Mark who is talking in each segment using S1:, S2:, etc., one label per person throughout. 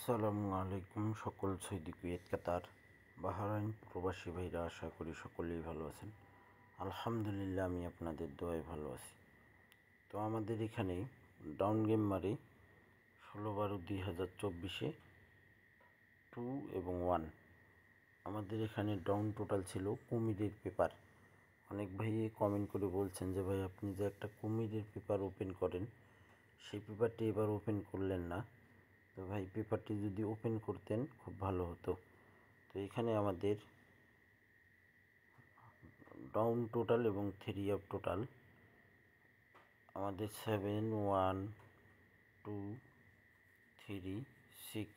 S1: আসসালামু আলাইকুম সকল সৌদি কুয়েত কাতার বাহরাইন প্রবাসী ভাইরা, আশা করি সকলেই ভালো আছেন। আলহামদুলিল্লাহ, আমি আপনাদের দোয়ায় ভালো আছি। তো আমাদের এখানে ডাউন গেম মারে 16/12/2024 2 এবং 1। আমাদের এখানে ডাউন টোটাল ছিল কুমিরের পেপার। অনেক ভাই কমেন্ট করে বলছেন যে ভাই আপনি যে একটা কুমিরের পেপার ওপেন করেন, সেই পেপারটি এবার ওপেন করলেন না। তো ভাই, পেপারটি যদি ওপেন করতেন খুব ভালো হতো। তো এখানে আমাদের ডাউন টোটাল এবং 3 আপ টোটাল আমাদের 7 1 2 3 6।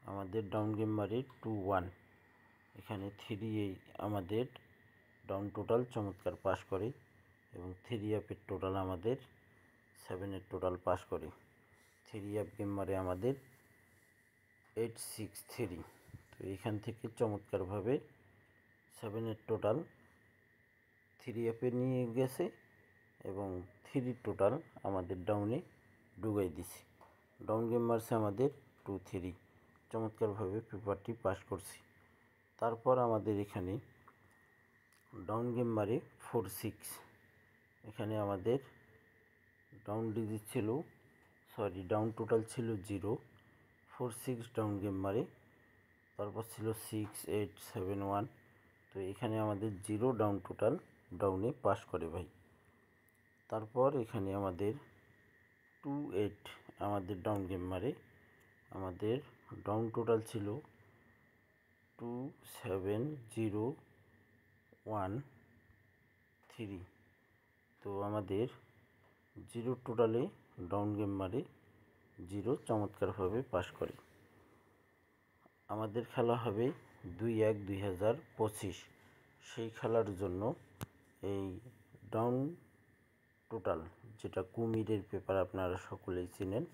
S1: আমাদের ডাউন গেম মারে 2 1। এখানে 3 আমাদের ডাউন টোটাল চমৎকার পাস করে এবং 3 আপের টোটাল আমাদের 7-এর টোটাল পাস করে। 3 আপ গেম মারে আমাদের 8 6 3। তো এখান থেকে চমৎকারভাবে 7-এর টোটাল 3 আপে নিয়ে গেছে এবং 3 টোটাল আমাদের ডাউনে ঢুকাই দিছে। ডাউন গেম মারছে আমাদের 2 3। চমৎকারভাবে পেপারটি পাস করছি। তারপর আমাদের এখানে ডাউন গেম মারে 4 6। এখানে আমাদের ডাউন ডিজিট ছিল, ডাউন টোটাল ছিল 0। 4 6 ডাউন গেম মারে। তারপর ছিল 6 8 7 1। তো এখানে আমাদের 0 ডাউন টোটাল ডাউনে পাস করে ভাই। তারপর এখানে আমাদের 2 8 আমাদের ডাউন গেম মারে। আমাদের ডাউন টোটাল ছিল 2 7 0 1 3। তো আমাদের 0 টোটালে ডাউন গেম মারে 0 চমৎকারভাবে পাস করে। আমাদের খেলা হবে 2-1-2025। সেই খেলার জন্য এই ডাউন টোটাল, যেটা কুমিরের পেপার আপনারা সকলেই চেনেন,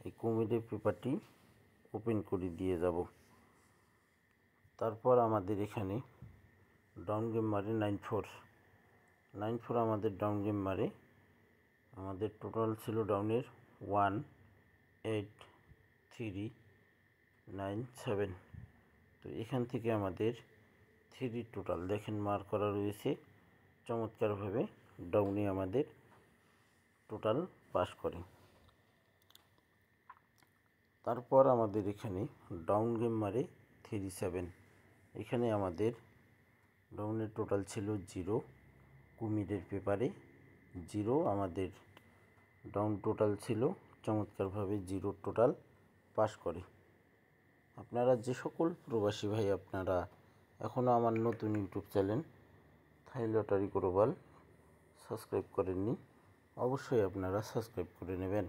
S1: এই কুমিরের পেপারটি ওপেন করে দিয়ে যাব। তারপর আমাদের এখানে ডাউন গেম মারে 9 4। 9 4 আমাদের ডাউন গেম মারে। আমাদের টোটাল ছিল ডাউনের 1 8 3 9 7। তো এখান থেকে আমাদের 3 টোটাল দেখেন মার করা রয়েছে। চমৎকারভাবে ডাউনে আমাদের টোটাল পাস করে। তারপর আমাদের এখানে ডাউন গেম মারে 3 7। এখানে আমাদের ডাউনের টোটাল ছিল 0। কুমিরের পেপারে 0 আমাদের ডাউন টোটাল ছিল। চমৎকারভাবে 0 টোটাল পাস করে। আপনারা যে সকল প্রবাসী ভাই আপনারা এখনও আমার নতুন ইউটিউব চ্যানেল থাই লটারি গ্লোবাল সাবস্ক্রাইব করেননি, অবশ্যই আপনারা সাবস্ক্রাইব করে নেবেন।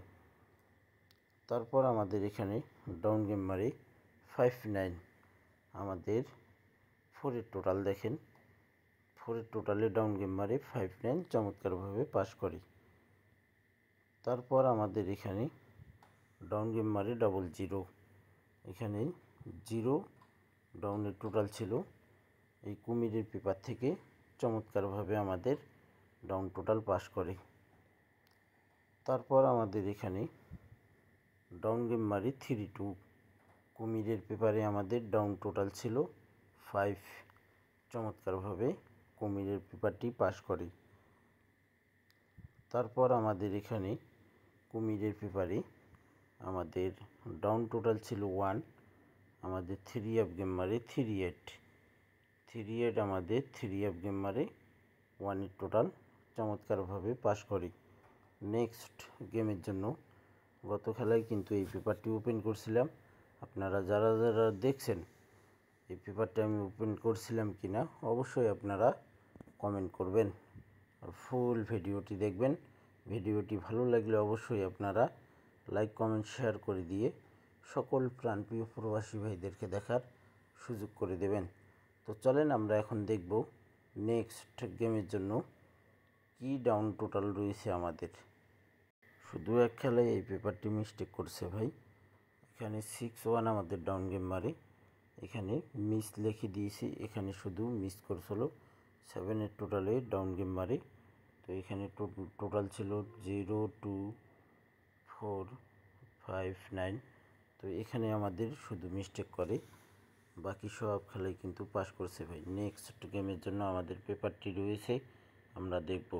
S1: তারপর আমাদের এখানে ডাউন গেম মারে 5 9। আমাদের 4-এর টোটাল দেখেন, 4-এর টোটালে ডাউন গেম মারে 5 9 চমৎকারভাবে পাস করে। তারপর আমাদের এখানে ডাউন গেম মারে 0 0। এখানে 0 ডাউনের টোটাল ছিল। এই কুমিরের পেপার থেকে চমৎকারভাবে আমাদের ডাউন টোটাল পাস করে। তারপর আমাদের এখানে ডাউন গেম মারি 3 2। কুমিরের পেপারে আমাদের ডাউন টোটাল ছিল 5। চমৎকারভাবে কুমিরের পেপারটি পাস করে। তারপর আমাদের এখানে কুমিরের পেপারে আমাদের ডাউন টোটাল ছিল 1। আমাদের 3 আপ গেম মারে 3 8। 3 8 আমাদের 3 আপ গেম মারে 1-এর টোটাল চমৎকারভাবে পাস করে। নেক্সট গেমের জন্য গত খেলায় কিন্তু এই পেপারটি ওপেন করছিলাম। আপনারা যারা যারা দেখছেন এই পেপারটা আমি ওপেন করছিলাম কি না, অবশ্যই আপনারা কমেন্ট করবেন আর ফুল ভিডিওটি দেখবেন। ভিডিওটি ভালো লাগলে অবশ্যই আপনারা লাইক কমেন্ট শেয়ার করে দিয়ে সকল প্রাণপ্রিয় প্রবাসী ভাইদেরকে দেখার সুযোগ করে দেবেন। তো চলেন আমরা এখন দেখব নেক্সট গেমের জন্য কি ডাউন টোটাল রয়েছে আমাদের। শুধু এক খেলায় এই পেপারটি মিস্টেক করছে ভাই। এখানে 6 1 আমাদের ডাউন গেম মারে। এখানে মিস লিখে দিয়েছি, এখানে শুধু মিস করছিল। 7-এর টোটালে ডাউন গেম মারে। তো এখানে টোটাল ছিল 0 2 4 5 9। তো তো এখানে আমাদের শুধু মিস্টেক করে, বাকি সব খেলাই কিন্তু পাস করছে ভাই। নেক্সট গেমের জন্য আমাদের পেপারটি রয়েছে, আমরা দেখব।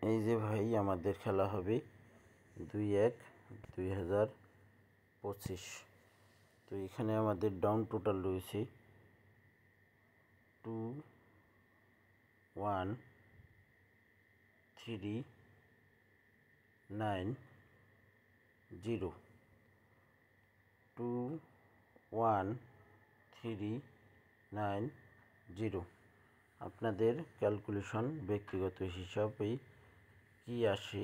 S1: এই যে ভাই আমাদের খেলা হবে 2/1/2025। তো এখানে আমাদের ডাউন টোটাল রয়েছে 2 1 3 9 0 2 1 3 9 0। আপনাদের ক্যালকুলেশন ব্যক্তিগত হিসাবেই কি আসে,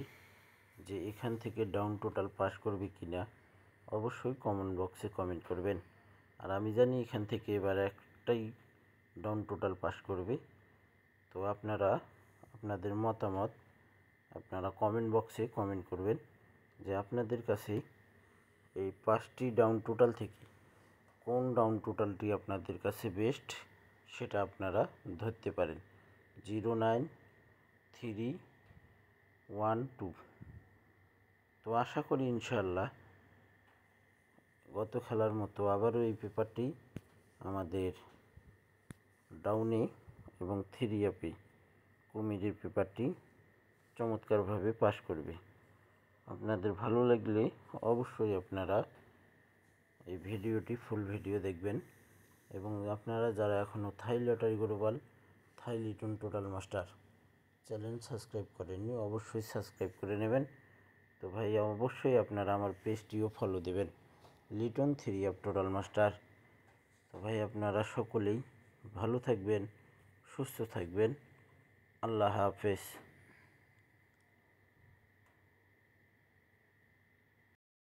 S1: যে এখান থেকে ডাউন টোটাল পাস করবে কি না, অবশ্যই কমেন্ট বক্সে কমেন্ট করবেন। আর আমি জানি এখান থেকে এবার একটাই ডাউন টোটাল পাস করবে। তো আপনারা আপনাদের মতামত আপনারা কমেন্ট বক্সে কমেন্ট করবেন, যে আপনাদের কাছে এই 5টি ডাউন টোটাল থেকে কোন ডাউন টোটালটি আপনাদের কাছে বেস্ট, সেটা আপনারা ধরতে পারেন। 0 9 3 1 2। তো আশা করি ইনশাআল্লাহ গত খেলার মতো আবারও এই পেপারটি আমাদের ডাউনে এবং 3 আপে কুমিরের পেপারটি চমৎকারভাবে পাস করবে। আপনাদের ভালো লাগলে অবশ্যই আপনারা এই ভিডিওটি ফুল ভিডিও দেখবেন, এবং আপনারা যারা এখনও Thai lottery global Thai Liton total master channel subscribe করেননি, অবশ্যই সাবস্ক্রাইব করে নেবেন। তো ভাই অবশ্যই আপনারা আমার পেজটিও ফলো দেবেন, লিটন 3 আপ টোটাল মাস্টার। তো ভাই আপনারা সকলেই ভালো থাকবেন, সুস্থ থাকবেন। আল্লাহ হাফেজ।